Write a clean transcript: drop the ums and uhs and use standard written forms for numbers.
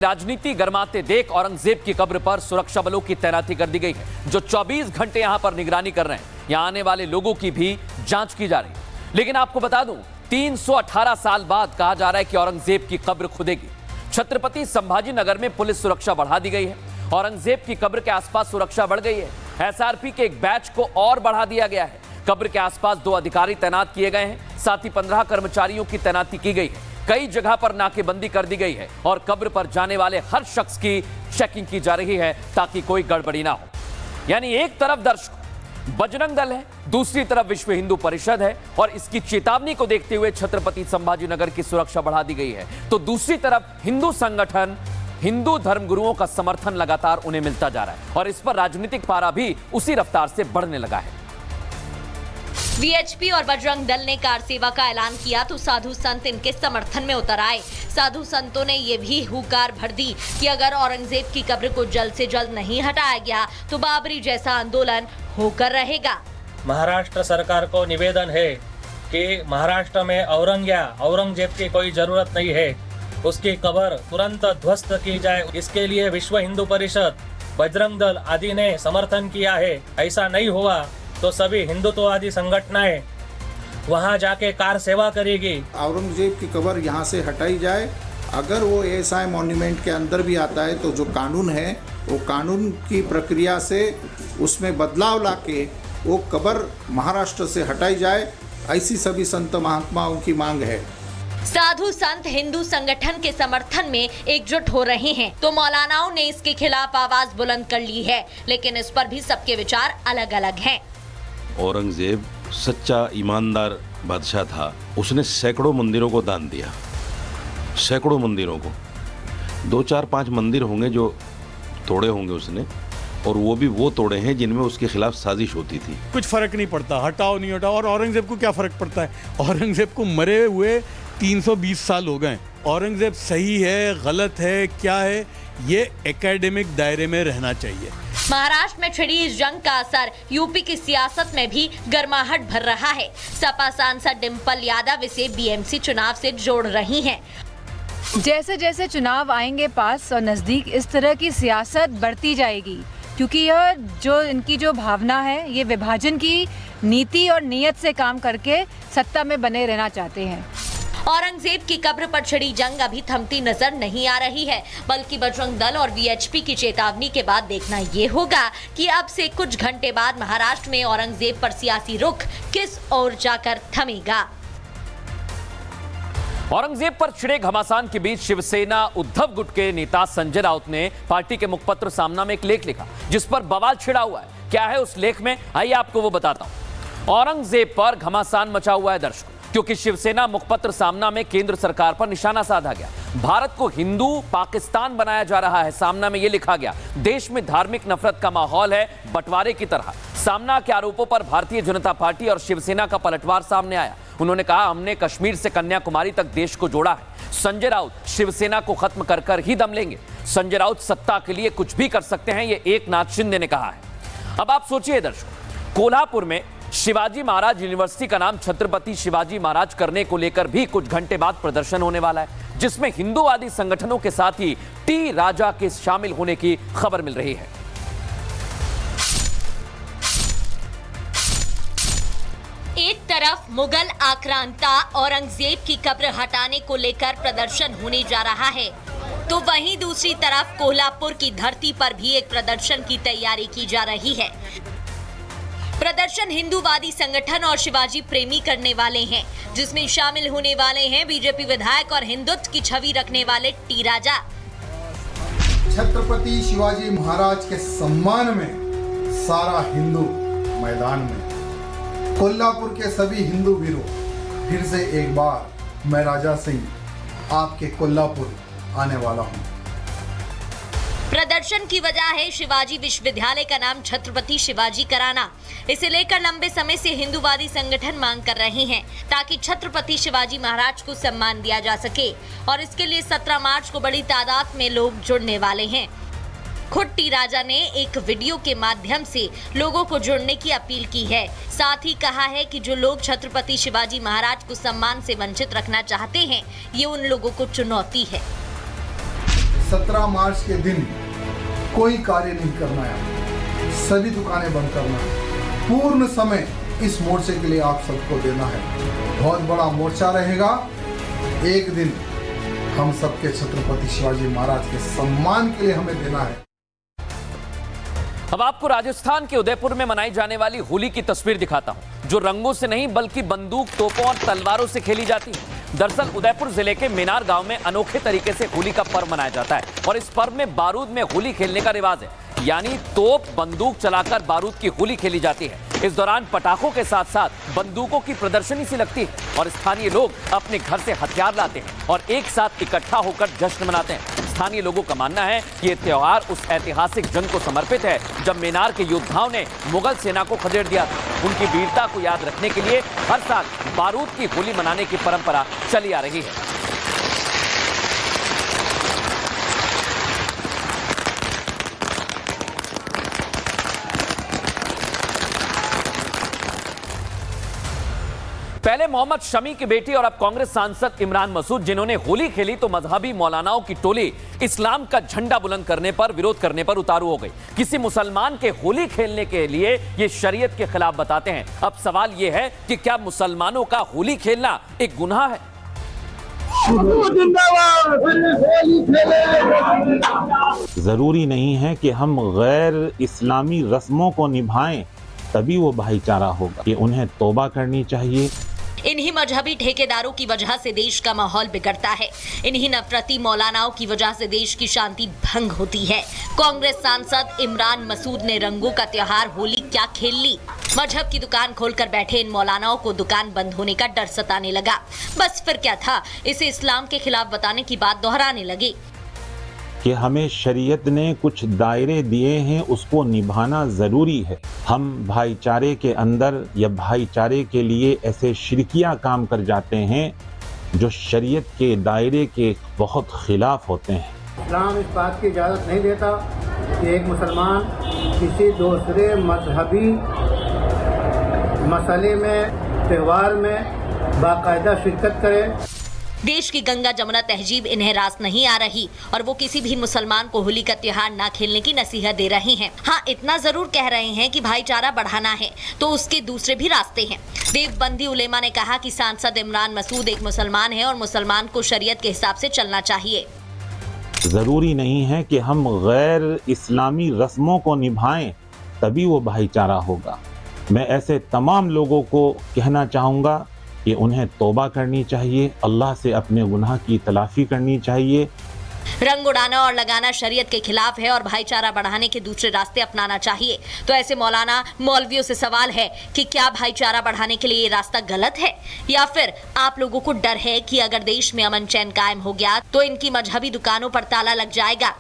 राजनीति गरमाते देख औरंगजेब की कब्र पर सुरक्षा बलों की तैनाती कर दी गई है, जो 24 घंटे यहां पर निगरानी कर रहे हैं। यहां आने वाले लोगों की भी जांच की जा रही है। लेकिन आपको बता दूं, 318 साल बाद कहा जा रहा है कि औरंगजेब की कब्र खुदेगी। छत्रपति संभाजी नगर में पुलिस सुरक्षा बढ़ा दी गई है। औरंगजेब की कब्र के आसपास सुरक्षा बढ़ गई है। एसआरपी के एक बैच को और बढ़ा दिया गया है। कब्र के आसपास 2 अधिकारी तैनात किए गए हैं, साथ ही 15 कर्मचारियों की तैनाती की गई है। कई जगह पर नाकेबंदी कर दी गई है और कब्र पर जाने वाले हर शख्स की चेकिंग की जा रही है ताकि कोई गड़बड़ी ना हो। यानी एक तरफ दर्शक बजरंग दल है, दूसरी तरफ विश्व हिंदू परिषद है और इसकी चेतावनी को देखते हुए छत्रपति संभाजी नगर की सुरक्षा बढ़ा दी गई है। तो दूसरी तरफ हिंदू संगठन, हिंदू धर्मगुरुओं का समर्थन लगातार उन्हें मिलता जा रहा है और इस पर राजनीतिक पारा भी उसी रफ्तार से बढ़ने लगा है। वीएचपी और बजरंग दल ने कार सेवा का ऐलान किया तो साधु संत इनके समर्थन में उतर आए। साधु संतों ने ये भी हुंकार भर दी कि अगर औरंगजेब की कब्र को जल्द से जल्द नहीं हटाया गया तो बाबरी जैसा आंदोलन होकर रहेगा। महाराष्ट्र सरकार को निवेदन है कि महाराष्ट्र में औरंगजेब की कोई जरूरत नहीं है, उसकी कब्र तुरंत ध्वस्त की जाए। इसके लिए विश्व हिंदू परिषद, बजरंग दल आदि ने समर्थन किया है। ऐसा नहीं हुआ तो सभी हिंदुत्ववादी संगठनें वहां जाके कार सेवा करेगी। औरंगजेब की कब्र यहां से हटाई जाए। अगर वो एएसआई मॉन्यूमेंट के अंदर भी आता है तो जो कानून है वो कानून की प्रक्रिया से उसमें बदलाव लाके वो कब्र महाराष्ट्र से हटाई जाए, ऐसी सभी संत महात्माओं की मांग है। साधु संत हिंदू संगठन के समर्थन में एकजुट हो रहे हैं तो मौलानाओं ने इसके खिलाफ आवाज बुलंद कर ली है, लेकिन इस पर भी सबके विचार अलग अलग हैं। औरंगजेब सच्चा ईमानदार बादशाह था। उसने सैकड़ों मंदिरों को दान दिया, सैकड़ों मंदिरों को। 2, 4, 5 मंदिर होंगे जो तोड़े होंगे उसने, और वो भी वो तोड़े हैं जिनमें उसके खिलाफ साजिश होती थी। कुछ फर्क नहीं पड़ता, हटाओ नहीं हटाओ। और औरंगजेब को क्या फर्क पड़ता है? औरंगजेब को मरे हुए 320 साल हो गए। औरंगजेब सही है, गलत है, क्या है, ये एकेडमिक दायरे में रहना चाहिए। महाराष्ट्र में छिड़ी इस जंग का असर यूपी की सियासत में भी गर्माहट भर रहा है। सपा सांसद डिंपल यादव इसे बीएमसी चुनाव से जोड़ रही हैं। जैसे जैसे चुनाव आएंगे पास और नजदीक, इस तरह की सियासत बढ़ती जाएगी, क्योंकि यह जो इनकी जो भावना है, ये विभाजन की नीति और नीयत से काम करके सत्ता में बने रहना चाहते हैं। औरंगजेब की कब्र पर छिड़ी जंग अभी थमती नजर नहीं आ रही है, बल्कि बजरंग दल और वीएचपी की चेतावनी के बाद देखना ये होगा कि अब से कुछ घंटे बाद महाराष्ट्र में औरंगजेब पर सियासी रुख किस ओर जाकर थमेगा। औरंगजेब पर छिड़े घमासान के बीच शिवसेना उद्धव गुट के नेता संजय राउत ने पार्टी के मुखपत्र सामना में एक लेख लिखा जिस पर बवाल छिड़ा हुआ है। क्या है उस लेख में, आइए आपको वो बताता हूं। औरंगजेब पर घमासान मचा हुआ है दर्शकों, क्योंकि शिवसेना मुखपत्र सामना में केंद्र सरकार पर निशाना साधा गया। भारत को हिंदू पाकिस्तान बनाया जा रहा है। सामना में यह लिखा गया, देश में धार्मिक नफरत का माहौल है, बंटवारे की तरह। सामना के आरोपों पर भारतीय जनता पार्टी और शिवसेना का पलटवार सामने आया। उन्होंने कहा, हमने कश्मीर से कन्याकुमारी तक देश को जोड़ा है। संजय राउत शिवसेना को खत्म कर कर ही दम लेंगे। संजय राउत सत्ता के लिए कुछ भी कर सकते हैं, ये एकनाथ शिंदे ने कहा है। अब आप सोचिए दर्शकों, कोल्हापुर में शिवाजी महाराज यूनिवर्सिटी का नाम छत्रपति शिवाजी महाराज करने को लेकर भी कुछ घंटे बाद प्रदर्शन होने वाला है, जिसमें हिंदूवादी संगठनों के साथ ही टी राजा के शामिल होने की खबर मिल रही है। एक तरफ मुगल आक्रांता औरंगजेब की कब्र हटाने को लेकर प्रदर्शन होने जा रहा है, तो वहीं दूसरी तरफ कोल्हापुर की धरती पर भी एक प्रदर्शन की तैयारी की जा रही है। प्रदर्शन हिंदूवादी संगठन और शिवाजी प्रेमी करने वाले हैं, जिसमें शामिल होने वाले हैं बीजेपी विधायक और हिंदुत्व की छवि रखने वाले टी राजा। छत्रपति शिवाजी महाराज के सम्मान में सारा हिंदू मैदान में। कोल्हापुर के सभी हिंदू वीरों, फिर से एक बार मैं राजा सिंह आपके कोल्हापुर आने वाला हूँ। प्रदर्शन की वजह है शिवाजी विश्वविद्यालय का नाम छत्रपति शिवाजी कराना। इसे लेकर लंबे समय से हिंदूवादी संगठन मांग कर रहे हैं ताकि छत्रपति शिवाजी महाराज को सम्मान दिया जा सके, और इसके लिए 17 मार्च को बड़ी तादाद में लोग जुड़ने वाले हैं। खुद टी राजा ने एक वीडियो के माध्यम से लोगों को जुड़ने की अपील की है। साथ ही कहा है कि जो लोग छत्रपति शिवाजी महाराज को सम्मान से वंचित रखना चाहते हैं, ये उन लोगों को चुनौती है। 17 मार्च के दिन कोई कार्य नहीं करना है, सभी दुकानें बंद करना है। पूर्ण समय इस मोर्चे के लिए आप सबको देना है। बहुत बड़ा मोर्चा रहेगा। एक दिन हम सबके छत्रपति शिवाजी महाराज के सम्मान के लिए हमें देना है। अब आपको राजस्थान के उदयपुर में मनाई जाने वाली होली की तस्वीर दिखाता हूं, जो रंगों से नहीं बल्कि बंदूक, तोपों और तलवारों से खेली जाती है। दरअसल उदयपुर जिले के मेनार गांव में अनोखे तरीके से होली का पर्व मनाया जाता है और इस पर्व में बारूद में होली खेलने का रिवाज है, यानी तोप बंदूक चलाकर बारूद की होली खेली जाती है। इस दौरान पटाखों के साथ साथ बंदूकों की प्रदर्शनी सी लगती है और स्थानीय लोग अपने घर से हथियार लाते हैं और एक साथ इकट्ठा होकर जश्न मनाते हैं। स्थानीय लोगों का मानना है कि ये त्योहार उस ऐतिहासिक जंग को समर्पित है जब मेनार के योद्धाओं ने मुगल सेना को खदेड़ दिया था। उनकी वीरता को याद रखने के लिए हर साल बारूद की होली मनाने की परंपरा चली आ रही है। पहले मोहम्मद शमी की बेटी और अब कांग्रेस सांसद इमरान मसूद, जिन्होंने होली खेली तो मजहबी मौलानाओं की टोली इस्लाम का झंडा बुलंद करने पर, विरोध करने पर उतारू हो गई। किसी मुसलमान के होली खेलने के लिए ये शरीयत के खिलाफ बताते हैं। अब सवाल ये है कि क्या मुसलमानों का होली खेलना एक गुनाह है? जरूरी नहीं है कि हम गैर इस्लामी रस्मों को निभाएं तभी वो भाईचारा होगा। ये उन्हें तौबा करनी चाहिए। इन्हीं मजहबी ठेकेदारों की वजह से देश का माहौल बिगड़ता है। इन्हीं नफरती मौलानाओं की वजह से देश की शांति भंग होती है। कांग्रेस सांसद इमरान मसूद ने रंगों का त्योहार होली क्या खेल ली। मजहब की दुकान खोलकर बैठे इन मौलानाओं को दुकान बंद होने का डर सताने लगा। बस फिर क्या था, इसे इस्लाम के खिलाफ बताने की बात दोहराने लगे कि हमें शरीयत ने कुछ दायरे दिए हैं, उसको निभाना ज़रूरी है। हम भाईचारे के अंदर या भाईचारे के लिए ऐसे शिरकिया काम कर जाते हैं जो शरीयत के दायरे के बहुत खिलाफ होते हैं। इस्लाम इस बात की इजाज़त नहीं देता कि एक मुसलमान किसी दूसरे मजहबी मसले में, त्यौहार में बाकायदा शिरकत करे। देश की गंगा जमुना तहजीब इन्हें रास नहीं आ रही और वो किसी भी मुसलमान को होली का त्योहार ना खेलने की नसीहत दे रहे हैं। हाँ, इतना जरूर कह रहे हैं कि भाईचारा बढ़ाना है तो उसके दूसरे भी रास्ते हैं। देवबंदी उलेमा ने कहा कि सांसद इमरान मसूद एक मुसलमान है और मुसलमान को शरीयत के हिसाब से चलना चाहिए। ज़रूरी नहीं है कि हम गैर इस्लामी रस्मों को निभाएं तभी वो भाईचारा होगा। मैं ऐसे तमाम लोगों को कहना चाहूँगा कि उन्हें तौबा करनी चाहिए, अल्लाह से अपने गुनाह की तलाफी करनी चाहिए। रंग उड़ाना और लगाना शरीयत के खिलाफ है और भाईचारा बढ़ाने के दूसरे रास्ते अपनाना चाहिए। तो ऐसे मौलाना मौलवियों से सवाल है कि क्या भाईचारा बढ़ाने के लिए ये रास्ता गलत है या फिर आप लोगों को डर है कि अगर देश में अमन चैन कायम हो गया तो इनकी मजहबी दुकानों पर ताला लग जाएगा।